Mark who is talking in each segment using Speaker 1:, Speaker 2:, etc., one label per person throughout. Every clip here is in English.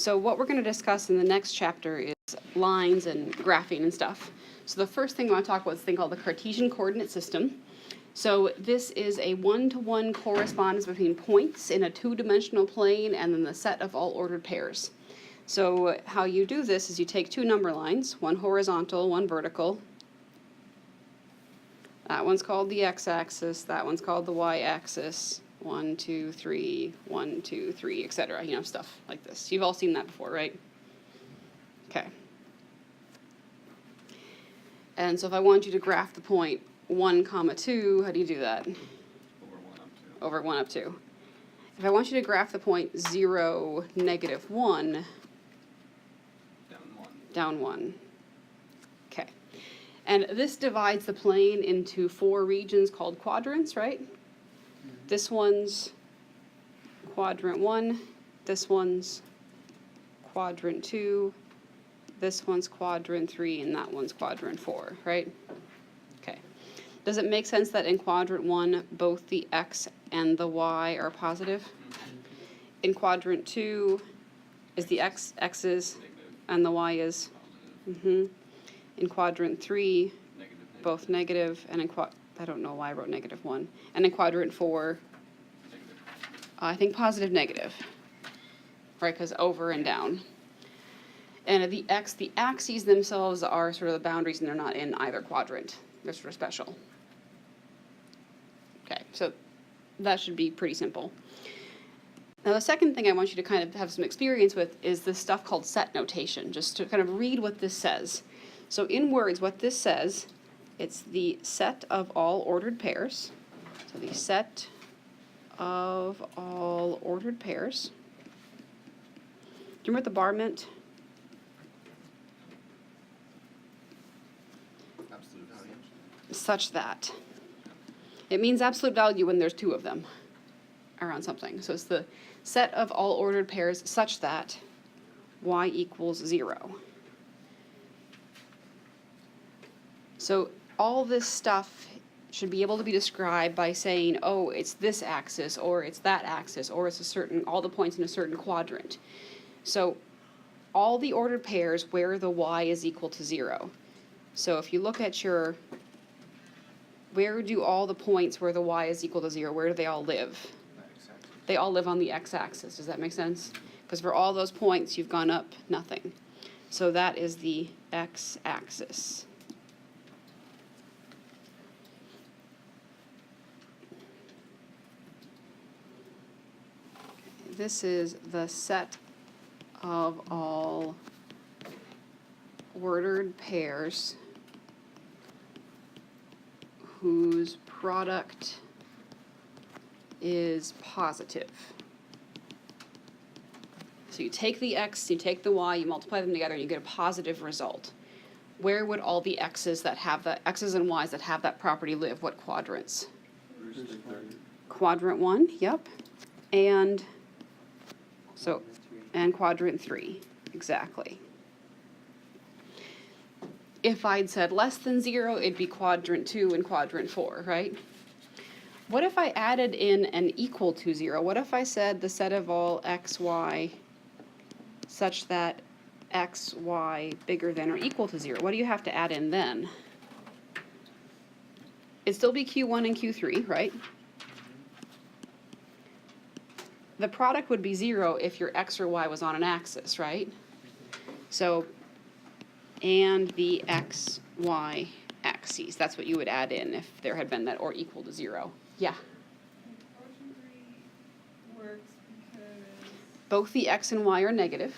Speaker 1: So what we're going to discuss in the next chapter is lines and graphing and stuff. So the first thing I want to talk about is a thing called the Cartesian coordinate system. So this is a one-to-one correspondence between points in a two-dimensional plane and then the set of all ordered pairs. So how you do this is you take two number lines, one horizontal, one vertical. That one's called the x-axis, that one's called the y-axis. 1, 2, 3, 1, 2, 3, etc. You know, stuff like this. You've all seen that before, right? Okay. And so if I want you to graph the point 1, 2, how do you do that? Over 1 up 2. If I want you to graph the point 0, -1, down 1. Okay. And this divides the plane into 4 regions called quadrants, right? This one's quadrant 1, this one's quadrant 2, this one's quadrant 3, and that one's quadrant 4, right? Okay. Does it make sense that in quadrant 1, both the x and the y are positive? In quadrant 2, is the x's and the y is? In quadrant 3, both negative, and in I don't know why I wrote -1. And in quadrant 4, I think positive, negative, right? Because over and down. And the axes themselves are sort of the boundaries, and they're not in either quadrant. They're sort of special. Okay, so that should be pretty simple. Now the second thing I want you to kind of have some experience with is this stuff called set notation, just to kind of read what this says. So in words, what this says, it's the set of all ordered pairs. So the set of all ordered pairs. Do you remember what the bar meant?
Speaker 2: Absolute value.
Speaker 1: Such that. It means absolute value when there's 2 of them around something. So it's the set of all ordered pairs such that y equals 0. So all this stuff should be able to be described by saying, oh, it's this axis, or it's that axis, or it's all the points in a certain quadrant. So all the ordered pairs where the y is equal to 0. So if you look at where do all the points where the y is equal to 0, where do they all live? They all live on the x-axis. Does that make sense? Because for all those points, you've gone up nothing. So that is the x-axis. This is the set of all ordered pairs whose product is positive. So you take the x, you take the y, you multiply them together, and you get a positive result. Where would all the x's and y's that have that property live? What quadrants? Quadrant 1, yep. And quadrant 3, exactly. If I'd said less than 0, it'd be quadrant 2 and quadrant 4, right? What if I added in an equal to 0? What if I said the set of all x, y such that x, y bigger than or equal to 0? What do you have to add in then? It'd still be q1 and q3, right? The product would be 0 if your x or y was on an axis, right? So, and the x, y axes. That's what you would add in if there had been that or equal to 0. Yeah?
Speaker 3: Quadrant 3 works because...
Speaker 1: Both the x and y are negative.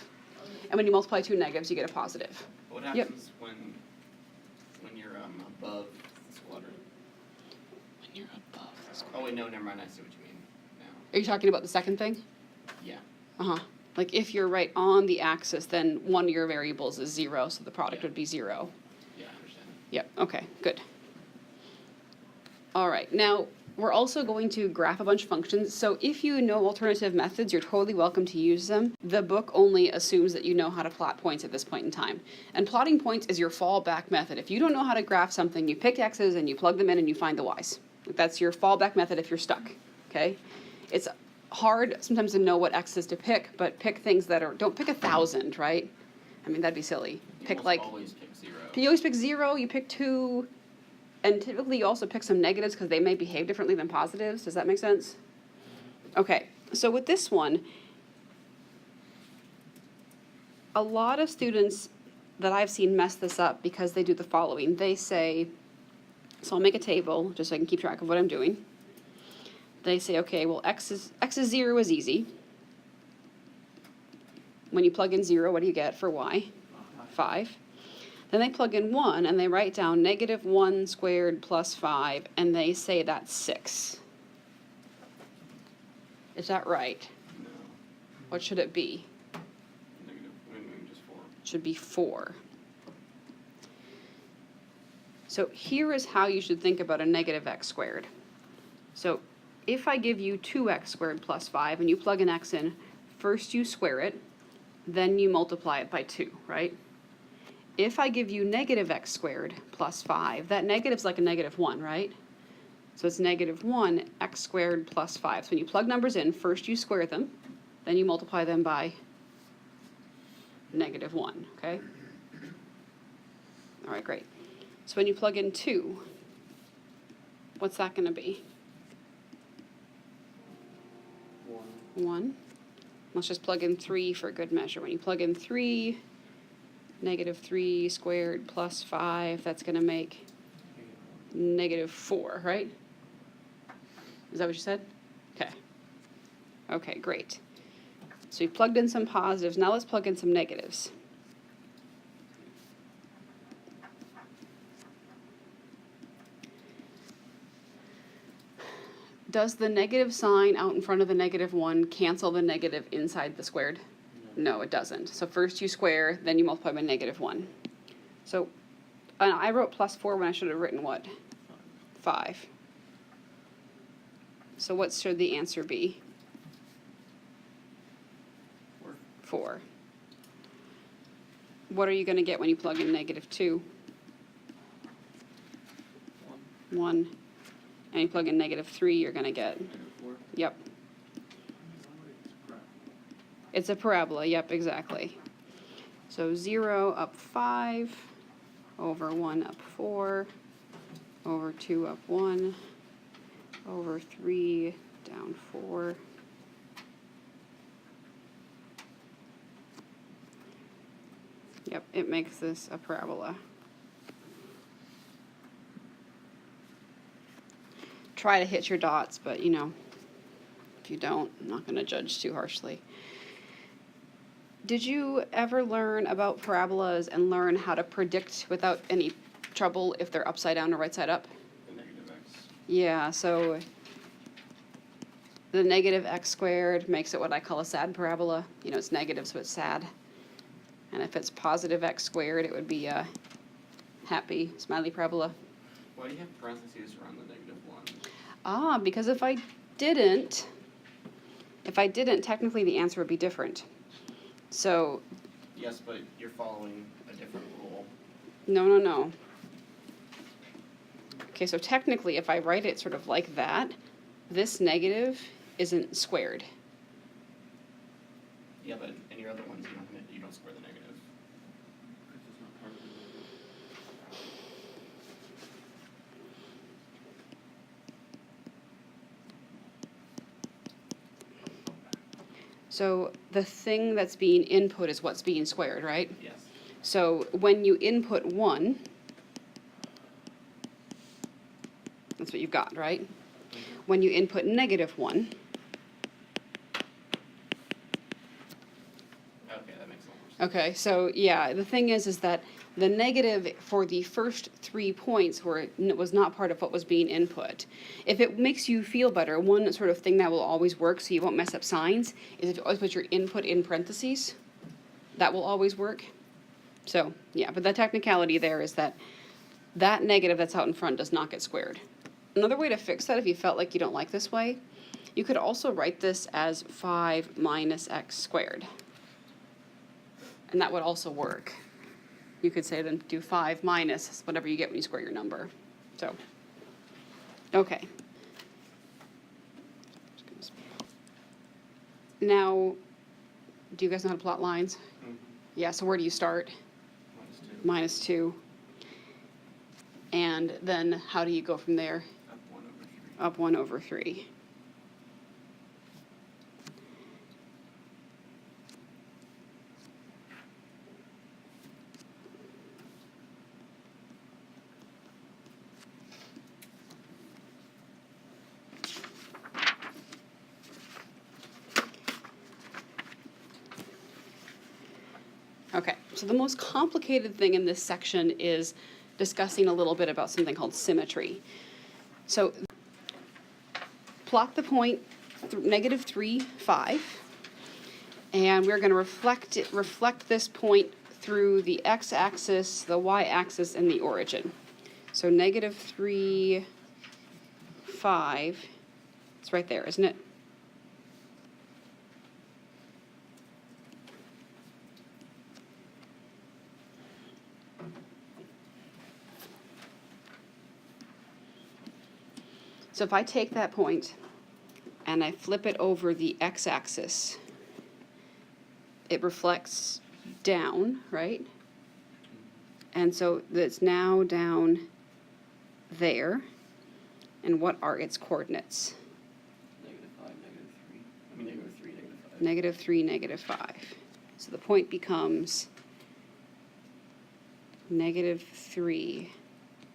Speaker 1: And when you multiply 2 negatives, you get a positive.
Speaker 2: What happens when you're above this quadrant?
Speaker 1: When you're above this
Speaker 2: Oh wait, no, never mind. I see what you mean now.
Speaker 1: Are you talking about the second thing?
Speaker 2: Yeah.
Speaker 1: Uh-huh. Like if you're right on the axis, then one of your variables is 0, so the product would be 0.
Speaker 2: Yeah, I understand.
Speaker 1: Yep, okay, good. All right, now we're also going to graph a bunch of functions. So if you know alternative methods, you're totally welcome to use them. The book only assumes that you know how to plot points at this point in time. And plotting points is your fallback method. If you don't know how to graph something, you pick x's and you plug them in and you find the y's. That's your fallback method if you're stuck, okay? It's hard sometimes to know what x's to pick, but pick things that are, don't pick 1,000, right? I mean, that'd be silly.
Speaker 2: You
Speaker 1: Pick
Speaker 2: almost
Speaker 1: like,
Speaker 2: always pick 0.
Speaker 1: you always pick 0, you pick 2, and typically you also pick some negatives because they may behave differently than positives. Does that make sense? Okay, so with this one, a lot of students that I've seen mess this up because they do the following. They say, so I'll make a table just so I can keep track of what I'm doing. They say, okay, well, x is 0 is easy. When you plug in 0, what do you get for y? 5. Then they plug in 1, and they write down negative 1 squared plus 5, and they say that's 6. Is that right?
Speaker 2: No.
Speaker 1: What should it be?
Speaker 2: Negative, maybe just 4.
Speaker 1: It should be 4. So here is how you should think about a negative x squared. So if I give you 2x squared plus 5, and you plug an x in, first you square it, then you multiply it by 2, right? If I give you negative x squared plus 5, that negative's like a negative 1, right? So it's negative 1 x squared plus 5. So when you plug numbers in, first you square them, then you multiply them by negative 1, okay? All right, great. So when you plug in 2, what's that going to be? 1. Let's just plug in 3 for good measure. When you plug in 3, negative 3 squared plus 5, that's going to make negative 4, right? Is that what you said? Okay. Okay, great. So you plugged in some positives. Now let's plug in some negatives. Does the negative sign out in front of the negative 1 cancel the negative inside the squared? No, it doesn't. So first you square, then you multiply by negative 1. So I wrote plus 4 when I should have written what? 5. So what should the answer be? 4. What are you going to get when you plug in negative 2? 1. And you plug in negative 3, you're going to get? Yep. It's a parabola, yep, exactly. So 0 up 5, over 1 up 4, over 2 up 1, over 3 down 4. Yep, it makes this a parabola. Try to hit your dots, but you know, if you don't, I'm not going to judge too harshly. Did you ever learn about parabolas and learn how to predict without any trouble if they're upside down or right side up?
Speaker 2: The negative x.
Speaker 1: Yeah, so the negative x squared makes it what I call a sad parabola. You know, it's negative, so it's sad. And if it's positive x squared, it would be a happy, smiley parabola.
Speaker 2: Why do you have parentheses around the negative 1?
Speaker 1: Ah, because if I didn't, technically the answer would be different. So,
Speaker 2: Yes, but you're following a different rule.
Speaker 1: no. Okay, so technically if I write it sort of like that, this negative isn't squared.
Speaker 2: Yeah, but in your other ones, you don't square the negative.
Speaker 1: So the thing that's being input is what's being squared, right?
Speaker 2: Yes.
Speaker 1: So when you input 1, that's what you've got, right? When you input negative 1,
Speaker 2: Okay, that makes a lot more sense.
Speaker 1: okay, so yeah, the thing is that the negative for the first 3 points was not part of what was being input. If it makes you feel better, one sort of thing that will always work so you won't mess up signs is if you always put your input in parentheses. That will always work. So, yeah, but the technicality there is that that negative that's out in front does not get squared. Another way to fix that, if you felt like you don't like this way, you could also write this as 5 minus x squared. And that would also work. You could say then do 5 minus whatever you get when you square your number. So, okay. Now, do you guys know how to plot lines?
Speaker 2: Mhm.
Speaker 1: Yeah, so where do you start?
Speaker 2: Minus 2.
Speaker 1: -2. And then how do you go from there?
Speaker 2: Up 1 over 3.
Speaker 1: Up 1 over 3. Okay, so the most complicated thing in this section is discussing a little bit about something called symmetry. So plot the point -3, 5, and we're going to reflect this point through the x-axis, the y-axis, and the origin. So -3, 5, it's right there, isn't it? So if I take that point and I flip it over the x-axis, it reflects down, right? And so it's now down there. And what are its coordinates?
Speaker 2: -5, -3. I mean, -3, -5.
Speaker 1: -3, -5. So the point becomes -3,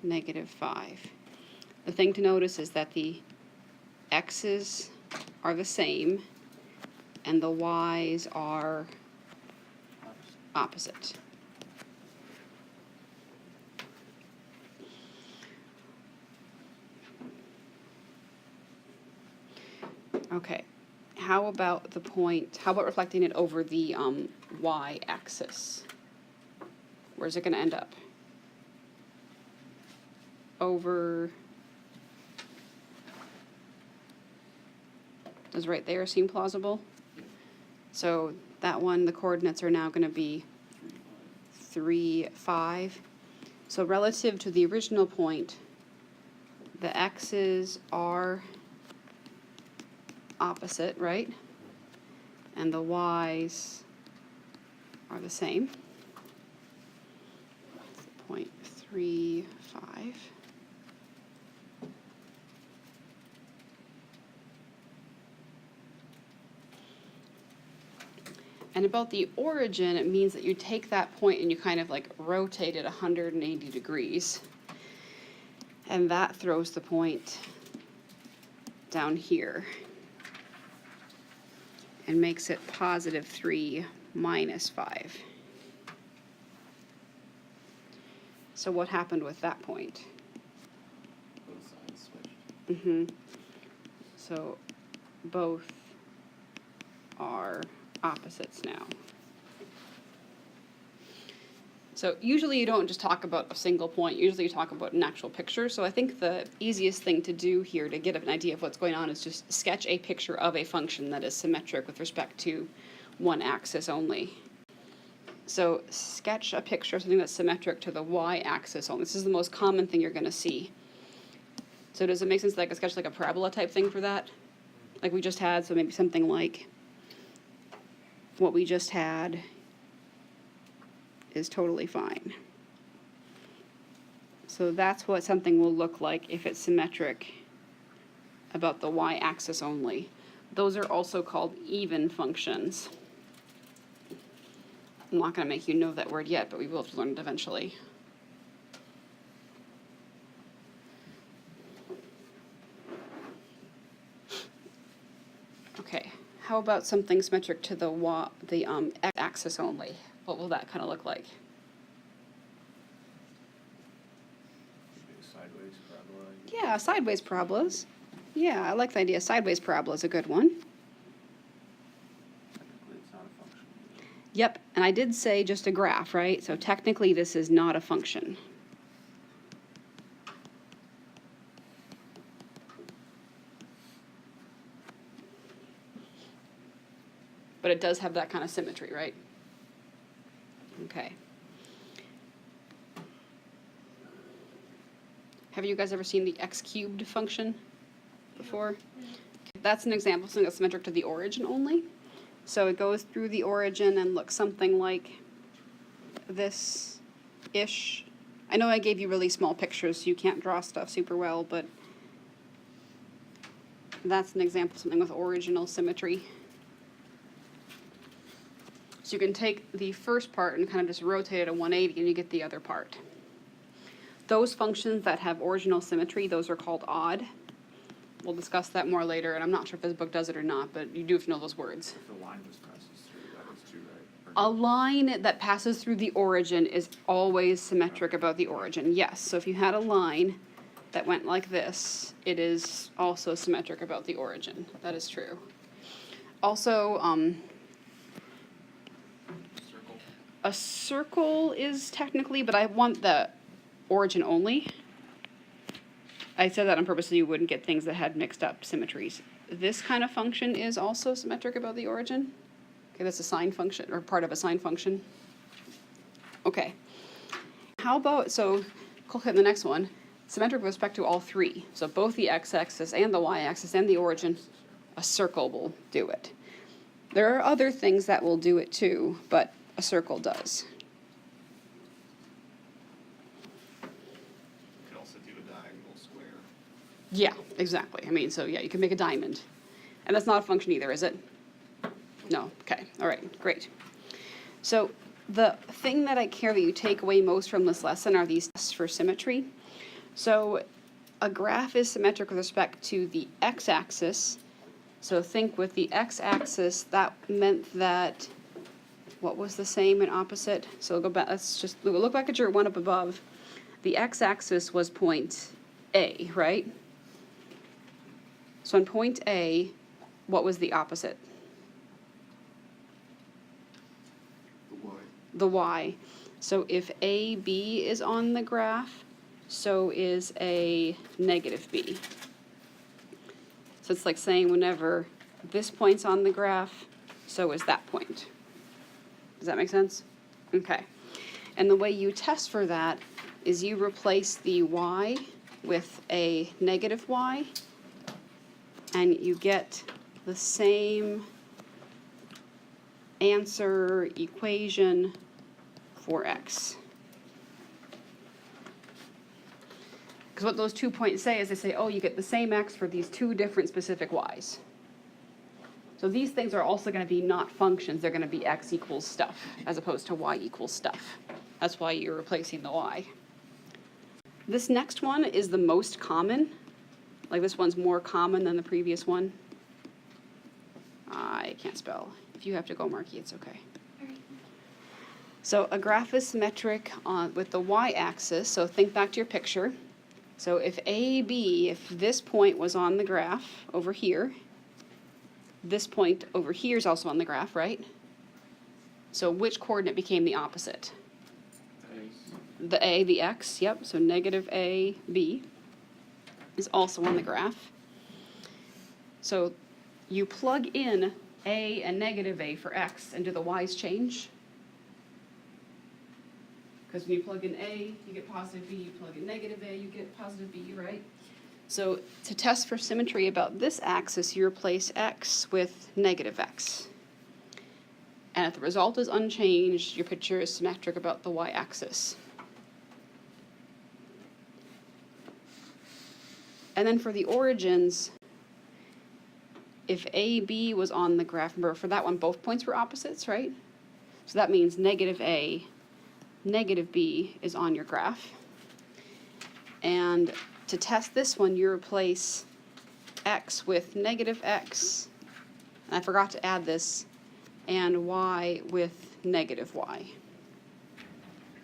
Speaker 1: -5. The thing to notice is that the x's are the same and the y's are opposite. Okay, how about the point, how about reflecting it over the y-axis? Where's it going to end up? Over, does right there seem plausible? So that one, the coordinates are now going to be 3, 5. So relative to the original point, the x's are opposite, right? And the y's are the same. That's the point 3, 5. And about the origin, it means that you take that point and you kind of like rotate it 180 degrees. And that throws the point down here and makes it +3, -5. So what happened with that point?
Speaker 2: Both sides switched.
Speaker 1: Mm-hmm. So both are opposites now. So usually you don't just talk about a single point, usually you talk about an actual picture. So I think the easiest thing to do here to get an idea of what's going on is just sketch a picture of a function that is symmetric with respect to one axis only. So sketch a picture of something that's symmetric to the y-axis only. This is the most common thing you're going to see. So does it make sense that I could sketch like a parabola type thing for that? Like we just had, so maybe something like what we just had is totally fine. So that's what something will look like if it's symmetric about the y-axis only. Those are also called even functions. I'm not going to make you know that word yet, but we will have to learn it eventually. Okay, how about something symmetric to the x-axis only? What will that kind of look like?
Speaker 4: Sideways parabola.
Speaker 1: Yeah, sideways parabolas. Yeah, I like the idea. Sideways parabola is a good one.
Speaker 4: Technically, it's not a function.
Speaker 1: Yep, and I did say just a graph, right? So technically this is not a function. But it does have that kind of symmetry, right? Okay. Have you guys ever seen the x cubed function before? That's an example of something that's symmetric to the origin only. So it goes through the origin and looks something like this-ish. I know I gave you really small pictures, so you can't draw stuff super well, but that's an example of something with original symmetry. So you can take the first part and kind of just rotate it at 180 and you get the other part. Those functions that have original symmetry, those are called odd. We'll discuss that more later, and I'm not sure if this book does it or not, but you do have to know those words.
Speaker 4: If the line just passes through, that is too, right?
Speaker 1: A line that passes through the origin is always symmetric about the origin, yes. So if you had a line that went like this, it is also symmetric about the origin. That is true. Also,
Speaker 2: Circle.
Speaker 1: a circle is technically, but I want the origin only. I said that on purpose so you wouldn't get things that had mixed up symmetries. This kind of function is also symmetric about the origin. Okay, that's a sine function, or part of a sine function. Okay. How about, so click on the next one, symmetric with respect to all three. So both the x-axis and the y-axis and the origin, a circle will do it. There are other things that will do it too, but a circle does.
Speaker 2: You could also do a diagonal square.
Speaker 1: Yeah, exactly. I mean, so yeah, you can make a diamond. And that's not a function either, is it? No, okay, all right, great. So the thing that I care that you take away most from this lesson are these tests for symmetry. So a graph is symmetric with respect to the x-axis. So think with the x-axis, that meant that, what was the same and opposite? So we'll go back, we'll look back at your one up above. The x-axis was point A, right? So on point A, what was the opposite?
Speaker 2: The y.
Speaker 1: The y. So if AB is on the graph, so is a negative b. So it's like saying whenever this point's on the graph, so is that point. Does that make sense? Okay. And the way you test for that is you replace the y with a negative y, and you get the same answer equation for x. Because what those 2 points say is they say, oh, you get the same x for these two different specific y's. So these things are also going to be not functions, they're going to be x equals stuff, as opposed to y equals stuff. That's why you're replacing the y. This next one is the most common. Like this one's more common than the previous one. I can't spell. If you have to go, Marky, it's okay. So a graph is symmetric with the y-axis. So think back to your picture. So if AB, if this point was on the graph over here, this point over here is also on the graph, right? So which coordinate became the opposite? The A, the x, yep. So negative AB is also on the graph. So you plug in A and negative A for x, and do the y's change? Because when you plug in A, you get positive B, you plug in negative A, you get positive B, right? So to test for symmetry about this axis, you replace x with negative x. And if the result is unchanged, your picture is symmetric about the y-axis. And then for the origins, if AB was on the graph, remember for that one, both points were opposites, right? So that means negative A, negative B is on your graph. And to test this one, you replace x with negative x, and I forgot to add this, and y with negative y.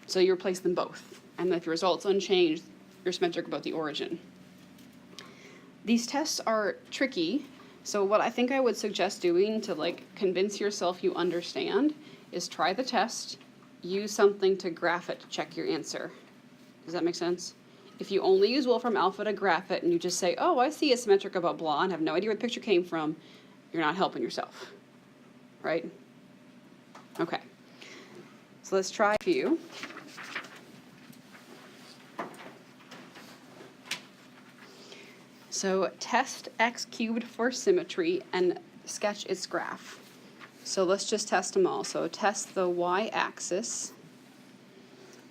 Speaker 1: So you replace them both. And if the result's unchanged, you're symmetric about the origin. These tests are tricky, so what I think I would suggest doing to convince yourself you understand is try the test, use something to graph it to check your answer. Does that make sense? If you only use Wolfram Alpha to graph it and you just say, oh, I see a symmetric about blah and have no idea where the picture came from, you're not helping yourself, right? Okay, so let's try a few. So test x cubed for symmetry and sketch its graph. So let's just test them all. So test the y-axis.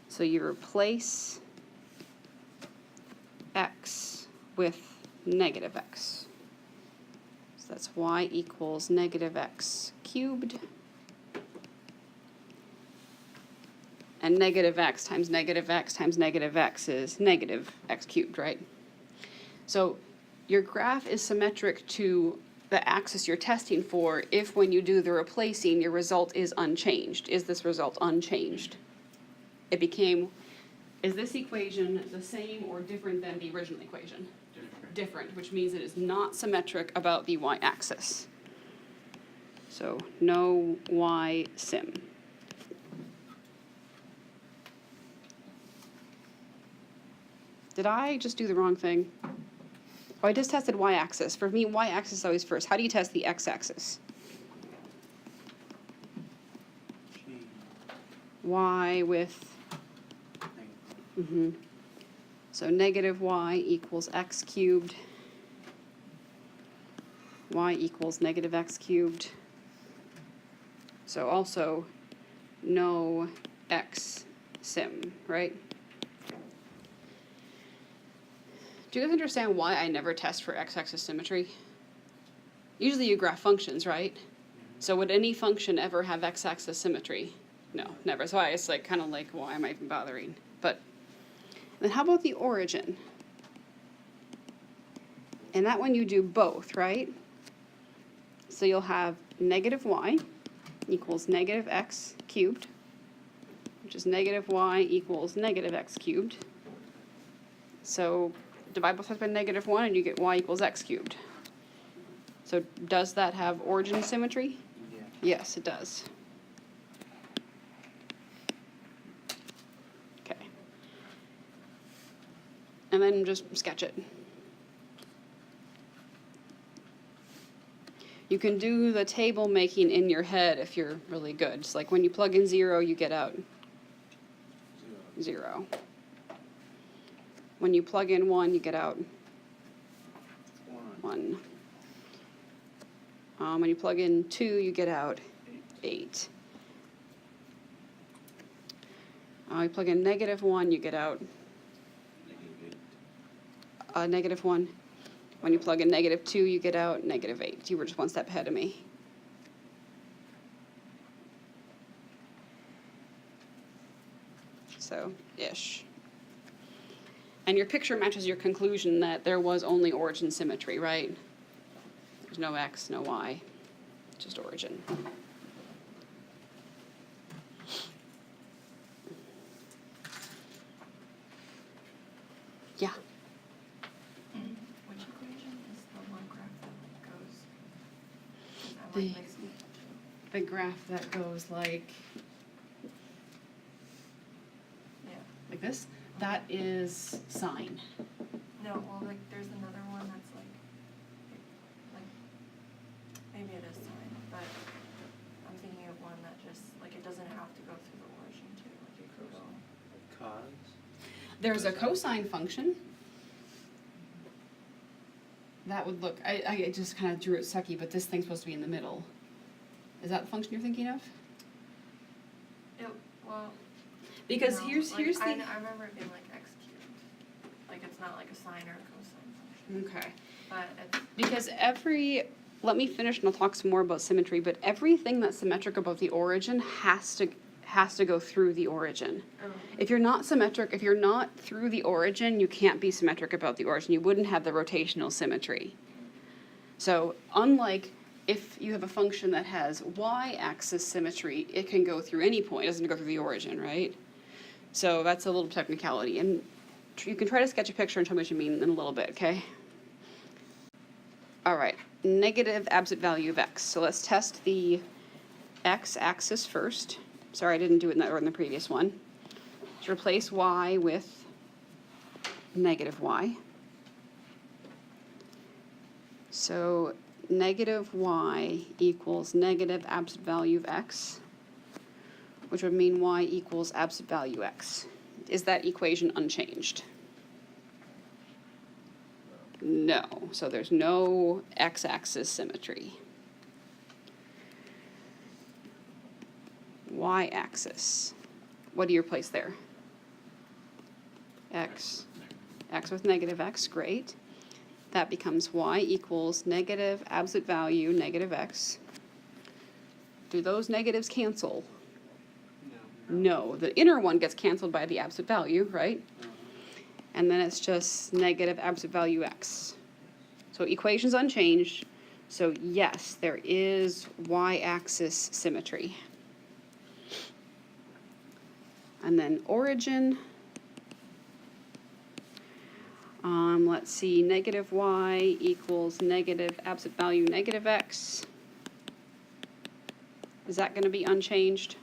Speaker 1: So you replace x with negative x. So that's y equals negative x cubed. And negative x times negative x times negative x is negative x cubed, right? So your graph is symmetric to the axis you're testing for if when you do the replacing, your result is unchanged. Is this result unchanged? It became, is this equation the same or different than the original equation? Different, which means it is not symmetric about the y-axis. So no y sim. Did I just do the wrong thing? Oh, I just tested y-axis. For me, y-axis is always first. How do you test the x-axis? Y with, so negative y equals x cubed. Y equals negative x cubed. So also no x sim, right? Do you guys understand why I never test for x-axis symmetry? Usually you graph functions, right? So would any function ever have x-axis symmetry? No, never. So it's like kind of like, why am I even bothering? But then how about the origin? And that one you do both, right? So you'll have negative y equals negative x cubed, which is negative y equals negative x cubed. So divide both sides by negative 1 and you get y equals x cubed. So does that have origin symmetry?
Speaker 4: Yeah.
Speaker 1: Yes, it does. Okay. And then just sketch it. You can do the table making in your head if you're really good. It's like when you plug in 0, you get out 0. When you plug in 1, you get out 1. When you plug in 2, you get out 8. You plug in negative 1, you get out negative 1. When you plug in negative 2, you get out negative 8. You were just one step ahead of me. So, ish. And your picture matches your conclusion that there was only origin symmetry, right? There's no x, no y, just origin. Yeah.
Speaker 3: Which equation is the one graph that goes? That
Speaker 1: The-
Speaker 3: one makes me.
Speaker 1: The graph that goes like
Speaker 3: Yeah.
Speaker 1: this, that is sine.
Speaker 3: No, well, like, there's another one that's like, maybe it is sine, but I'm thinking of one that just, like, it doesn't have to go through the origin too, like, it could go.
Speaker 4: Cos?
Speaker 1: There's a cosine function. That would look, I just kind of drew it sucky, but this thing's supposed to be in the middle. Is that the function you're thinking of?
Speaker 3: Well.
Speaker 1: Because
Speaker 3: no,
Speaker 1: here's
Speaker 3: like,
Speaker 1: the.
Speaker 3: I remember it being like x cubed, like, it's not like a sine or a cosine function,
Speaker 1: Okay.
Speaker 3: but it's.
Speaker 1: Because let me finish and I'll talk some more about symmetry, but everything that's symmetric about the origin has to go through the origin. If you're not symmetric, if you're not through the origin, you can't be symmetric about the origin. You wouldn't have the rotational symmetry. So unlike if you have a function that has y-axis symmetry, it can go through any point. It doesn't go through the origin, right? So that's a little technicality. And you can try to sketch a picture and tell me what you mean in a little bit, okay? All right, negative absolute value of x. So let's test the x-axis first. Sorry, I didn't do it in that order in the previous one. To replace y with negative y. So negative y equals negative absolute value of x, which would mean y equals absolute value x. Is that equation unchanged? No. So there's no x-axis symmetry. y-axis. What do you replace there? X. X with negative x, great. That becomes y equals negative absolute value negative x. Do those negatives cancel? No, the inner one gets canceled by the absolute value, right? And then it's just negative absolute value x. So equation's unchanged. So yes, there is y-axis symmetry. And then origin. Let's see, negative y equals negative absolute value negative x. Is that going to be unchanged?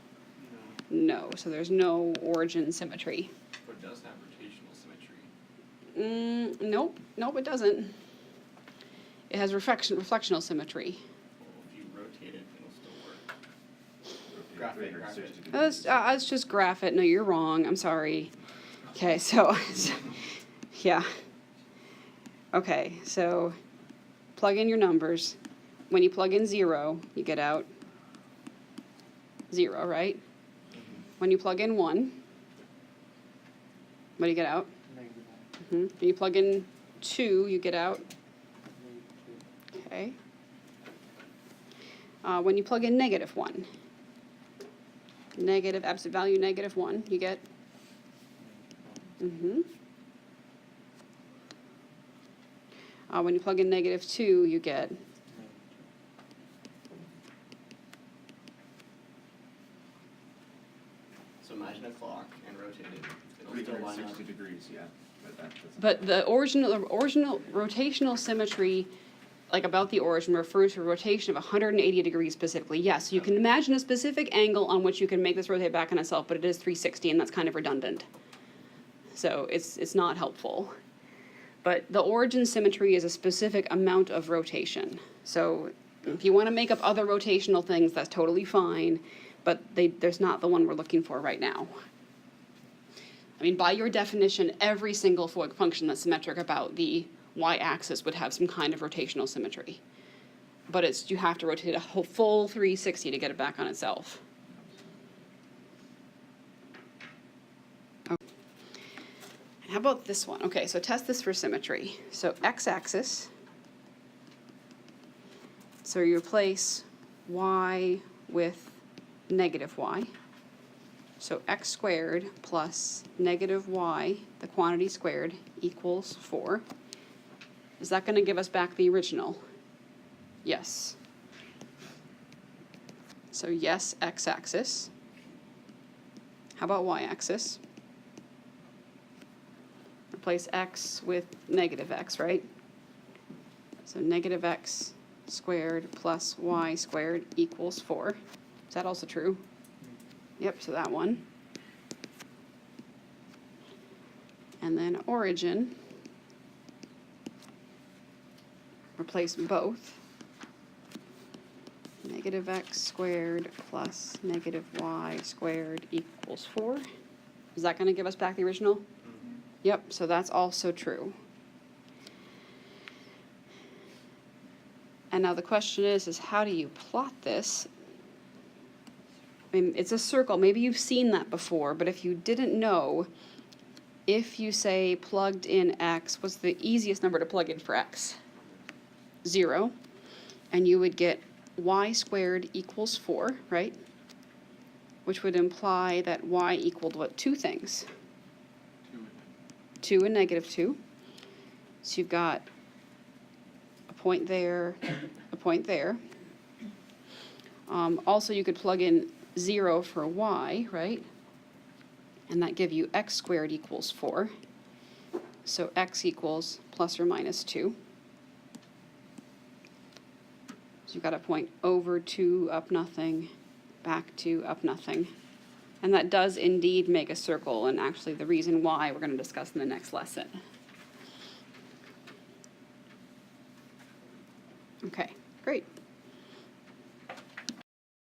Speaker 1: No, so there's no origin symmetry.
Speaker 2: But it does have rotational symmetry.
Speaker 1: Nope, it doesn't. It has reflectional symmetry.
Speaker 2: Well, if you rotate it, it'll still work.
Speaker 4: Graph
Speaker 2: Graph it,
Speaker 4: it,
Speaker 2: graph it.
Speaker 4: 360 degrees.
Speaker 1: Let's just graph it. No, you're wrong. I'm sorry. Okay, so, yeah. Okay, so plug in your numbers. When you plug in 0, you get out 0, right? When you plug in 1, what do you get out? When you plug in 2, you get out. Okay. When you plug in negative 1, negative absolute value negative 1, you get. When you plug in negative 2, you get.
Speaker 2: So imagine a clock and rotate it. It'll still line up.
Speaker 4: 360 degrees, yeah. But that doesn't.
Speaker 1: But the original rotational symmetry, like about the origin, refers to a rotation of 180 degrees specifically. Yes, you can imagine a specific angle on which you can make this rotate back on itself, but it is 360, and that's kind of redundant. So it's not helpful. But the origin symmetry is a specific amount of rotation. So if you want to make up other rotational things, that's totally fine, but there's not the one we're looking for right now. I mean, by your definition, every single function that's symmetric about the y-axis would have some kind of rotational symmetry. But you have to rotate a whole full 360 to get it back on itself. Okay. How about this one? Okay, so test this for symmetry. So x-axis. So you replace y with negative y. So x squared plus negative y, the quantity squared, equals 4. Is that going to give us back the original? Yes. So yes, x-axis. How about y-axis? Replace x with negative x, right? So negative x squared plus y squared equals 4. Is that also true? Yep, so that one. And then origin. Replace both. Negative x squared plus negative y squared equals 4. Is that going to give us back the original? Yep, so that's also true. And now the question is how do you plot this? I mean, it's a circle. Maybe you've seen that before, but if you didn't know, if you say plugged in x, what's the easiest number to plug in for x? 0. And you would get y squared equals 4, right? Which would imply that y equaled what? 2 things. 2 and negative 2. So you've got a point there, a point there. Also, you could plug in 0 for y, right? And that give you x squared equals 4. So x equals plus or minus 2. So you've got a point over 2 up nothing, back 2 up nothing. And that does indeed make a circle, and actually the reason why we're going to discuss in the next lesson. Okay, great.